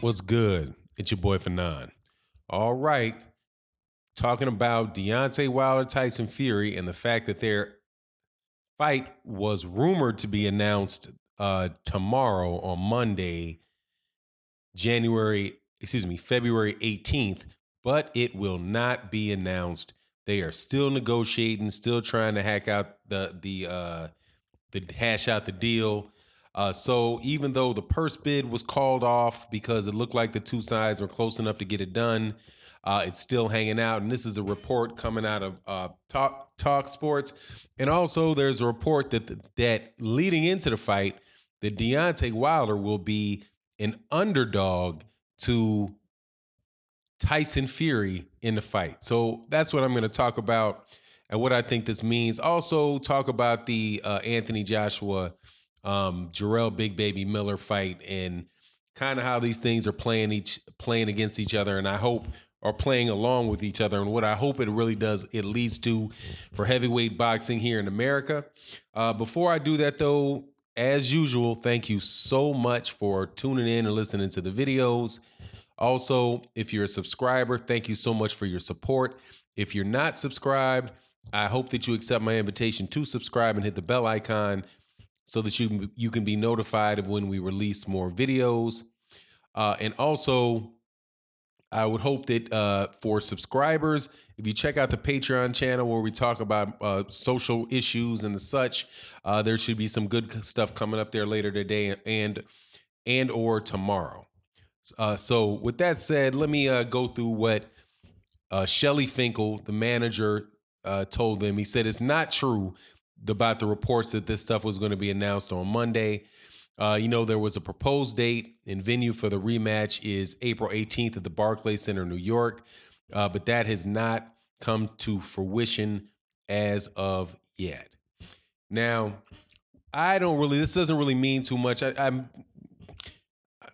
What's good? It's your boy Fanon. All right. Talking about Deontay Wilder, Tyson Fury, and the fact that their fight was rumored to be announced tomorrow on Monday, February 18th, but it will not be announced. They are still negotiating, still trying to hash out the deal. So even though the purse bid was called off because it looked like the two sides were close enough to get it done, it's still hanging out. And this is a report coming out of Talk Sports. And also there's a report that leading into the fight, that Deontay Wilder will be an underdog to Tyson Fury in the fight. So that's what I'm going to talk about and what I think this means. Also talk about the Anthony Joshua, Jarrell Big Baby Miller fight and kind of how these things are playing against each other, and I hope are playing along with each other, and what I hope it really does, it leads to for heavyweight boxing here in America. Before I do that though, as usual, thank you so much for tuning in and listening to the videos. Also, if you're a subscriber, thank you so much for your support. If you're not subscribed, I hope that you accept my invitation to subscribe and hit the bell icon so that you can be notified of when we release more videos. And also, I would hope that for subscribers, if you check out the Patreon channel where we talk about social issues and the such, there should be some good stuff coming up there later today and or tomorrow. So with that said, let me go through what Shelly Finkel, the manager, told them. He said it's not true about the reports that this stuff was going to be announced on Monday. There was a proposed date and venue for the rematch is April 18th at the Barclays Center, New York. But that has not come to fruition as of yet. Now, this doesn't really mean too much. I'm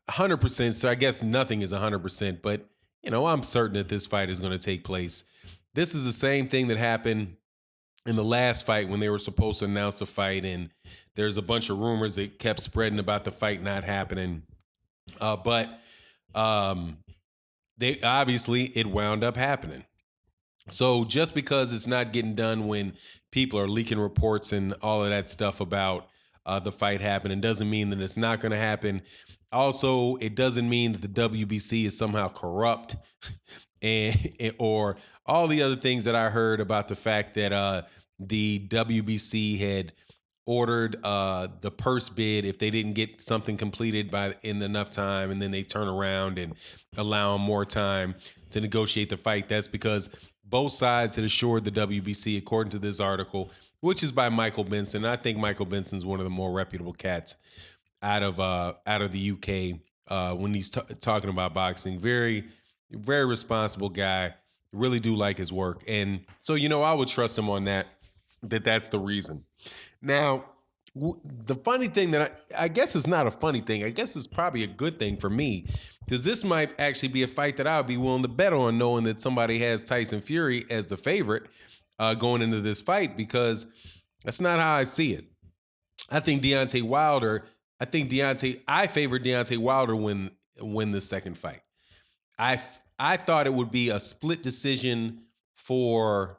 100%, so I guess nothing is 100%, but I'm certain that this fight is going to take place. This is the same thing that happened in the last fight when they were supposed to announce a fight, and there's a bunch of rumors that kept spreading about the fight not happening. But it wound up happening. So just because it's not getting done when people are leaking reports and all of that stuff about the fight happening doesn't mean that it's not going to happen. Also, it doesn't mean that the WBC is somehow corrupt or all the other things that I heard about the fact that the WBC had ordered the purse bid if they didn't get something completed in enough time, and then they turn around and allow them more time to negotiate the fight. That's because both sides had assured the WBC, according to this article, which is by Michael Benson. I think Michael Benson's one of the more reputable cats out of the UK when he's talking about boxing. Very, very responsible guy. Really do like his work. And so, I would trust him on that's the reason. Now, the funny thing that I guess it's not a funny thing. I guess it's probably a good thing for me, because this might actually be a fight that I would be willing to bet on, knowing that somebody has Tyson Fury as the favorite going into this fight, because that's not how I see it. I think I favor Deontay Wilder win the second fight. I thought it would be a split decision for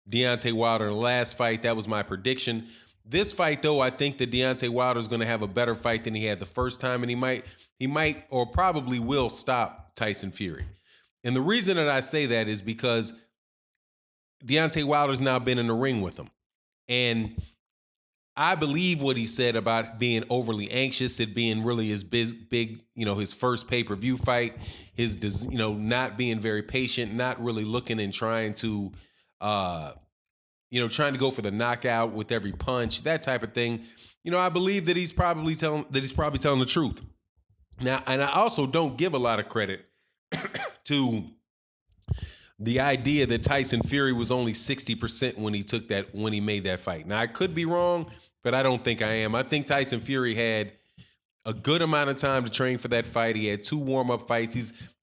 Deontay Wilder in the last fight. That was my prediction. This fight, though, I think that Deontay Wilder is going to have a better fight than he had the first time, and he might or probably will stop Tyson Fury. And the reason that I say that is because Deontay Wilder's now been in the ring with him, and I believe what he said about being overly anxious, it being really his big, his first pay-per-view fight, his, not being very patient, not really looking and trying to trying to go for the knockout with every punch, that type of thing. I believe that he's probably telling the truth. Now, and I also don't give a lot of credit to the idea that Tyson Fury was only 60% when he made that fight. Now, I could be wrong, but I don't think I am. I think Tyson Fury had a good amount of time to train for that fight. He had 2 warm-up fights.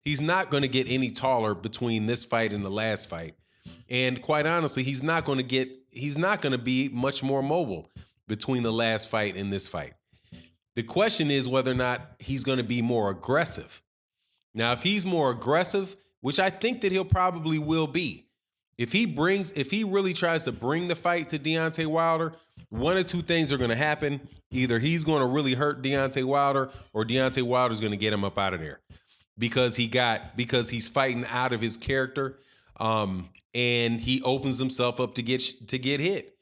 He's not going to get any taller between this fight and the last fight. And quite honestly, he's not going to be much more mobile between the last fight and this fight. The question is whether or not he's going to be more aggressive. Now, if he's more aggressive, which I think that he'll probably will be, if he really tries to bring the fight to Deontay Wilder, one or two things are going to happen. Either he's going to really hurt Deontay Wilder, or Deontay Wilder's going to get him up out of there because he's fighting out of his character, and he opens himself up to get hit.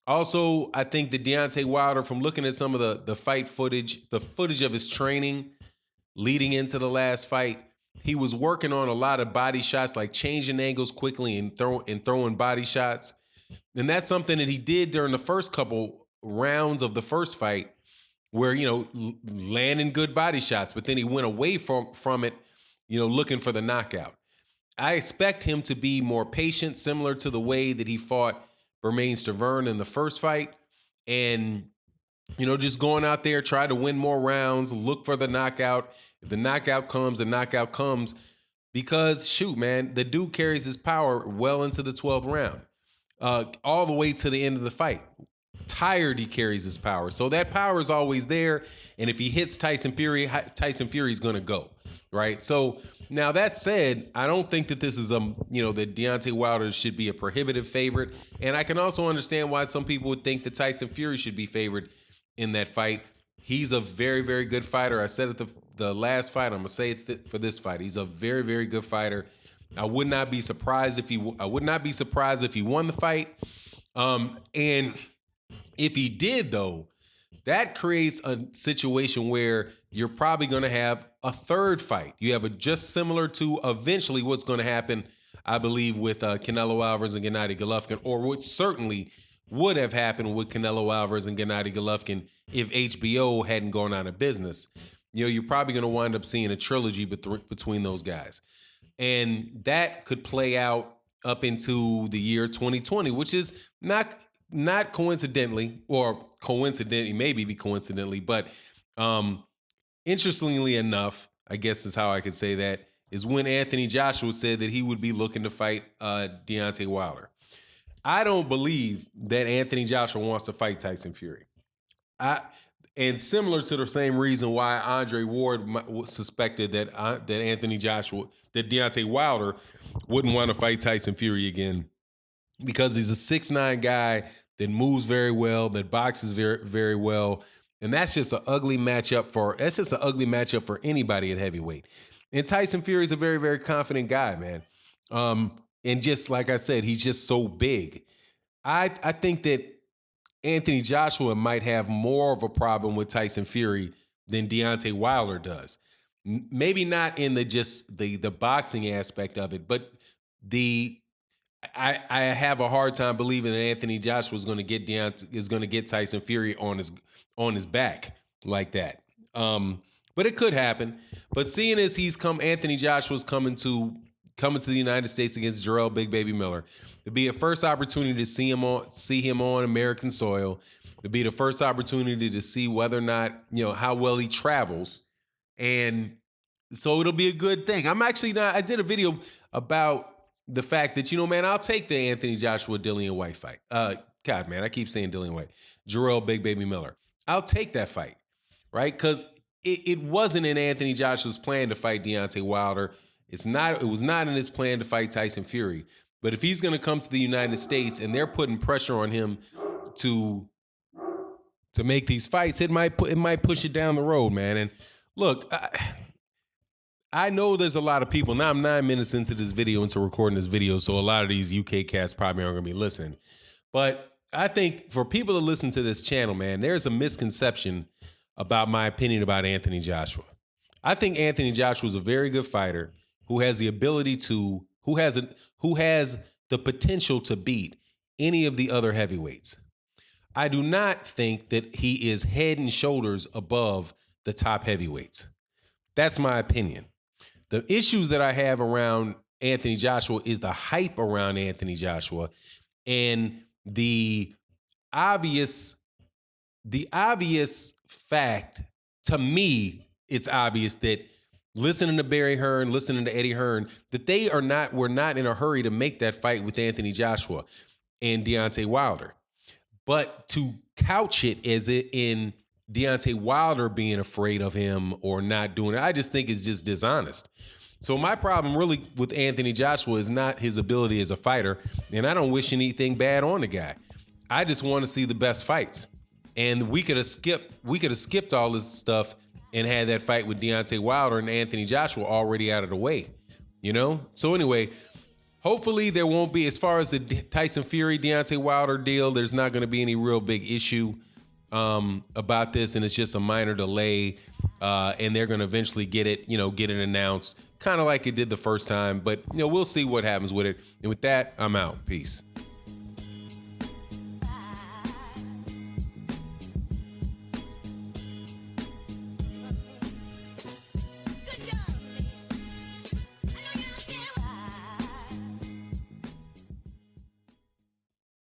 Also, I think that Deontay Wilder, from looking at some of the fight footage, the footage of his training leading into the last fight, he was working on a lot of body shots, like changing angles quickly and throwing body shots. And that's something that he did during the first couple rounds of the first fight, where, landing good body shots, but then he went away from it, looking for the knockout. I expect him to be more patient, similar to the way that he fought Bermane Stiverne in the first fight, and just going out there, try to win more rounds, look for the knockout. If the knockout comes, the knockout comes, because shoot, man, the dude carries his power well into the 12th round, all the way to the end of the fight. Tired, he carries his power. So that power is always there. And if he hits Tyson Fury's going to go, right? So now that said, I don't think that this is that Deontay Wilder should be a prohibitive favorite. And I can also understand why some people would think that Tyson Fury should be favored in that fight. He's a very, very good fighter. I said it the last fight. I'm going to say it for this fight. He's a very, very good fighter. I would not be surprised if he won the fight. And if he did, though, that creates a situation where you're probably going to have a third fight. You have just similar to eventually what's going to happen, I believe, with Canelo Alvarez and Gennady Golovkin, or what certainly would have happened with Canelo Alvarez and Gennady Golovkin if HBO hadn't gone out of business. You're probably going to wind up seeing a trilogy between those guys. And that could play out up into the year 2020, which is not coincidentally, or coincidentally, but interestingly enough, I guess is how I could say that, is when Anthony Joshua said that he would be looking to fight Deontay Wilder. I don't believe that Anthony Joshua wants to fight Tyson Fury. And similar to the same reason why Andre Ward suspected that Deontay Wilder wouldn't want to fight Tyson Fury again, because he's a 6'9" guy that moves very well, that boxes very, very well. And that's just an ugly matchup for anybody at heavyweight. And Tyson Fury is a very, very confident guy, man. And just like I said, he's just so big. I think that Anthony Joshua might have more of a problem with Tyson Fury than Deontay Wilder does. Maybe not in the boxing aspect of it, but I have a hard time believing that Anthony Joshua is going to get Tyson Fury on his back like that. But it could happen. But seeing as Anthony Joshua's coming to the United States against Jarrell Big Baby Miller, it'd be a first opportunity to see him on American soil. It'd be the first opportunity to see whether or not, how well he travels. And so it'll be a good thing. I did a video about the fact that, man, I'll take the Anthony Joshua Dillian White fight. God, man, I keep saying Dillian White. Jarrell Big Baby Miller. I'll take that fight, right? Because it wasn't in Anthony Joshua's plan to fight Deontay Wilder. It was not in his plan to fight Tyson Fury. But if he's going to come to the United States and they're putting pressure on him to make these fights, it might push it down the road, man. And look, I know there's a lot of people. Now I'm 9 minutes into recording this video, so a lot of these UK cats probably aren't going to be listening. But I think for people to listen to this channel, man, there's a misconception about my opinion about Anthony Joshua. I think Anthony Joshua is a very good fighter who has the ability who has the potential to beat any of the other heavyweights. I do not think that he is head and shoulders above the top heavyweights. That's my opinion. The issues that I have around Anthony Joshua is the hype around Anthony Joshua, and the obvious fact, to me, it's obvious that listening to Barry Hearn, listening to Eddie Hearn, that we're not in a hurry to make that fight with Anthony Joshua and Deontay Wilder. But to couch it in Deontay Wilder being afraid of him or not doing it. I just think it's just dishonest. So my problem really with Anthony Joshua is not his ability as a fighter, and I don't wish anything bad on the guy. I just want to see the best fights. And we could have skipped all this stuff and had that fight with Deontay Wilder and Anthony Joshua already out of the way. You know? So anyway, hopefully there won't be, as far as the Tyson Fury, Deontay Wilder deal, there's not going to be any real big issue about this, and it's just a minor delay, and they're going to eventually get it announced, kind of like it did the first time. But we'll see what happens with it. And with that, I'm out. Peace.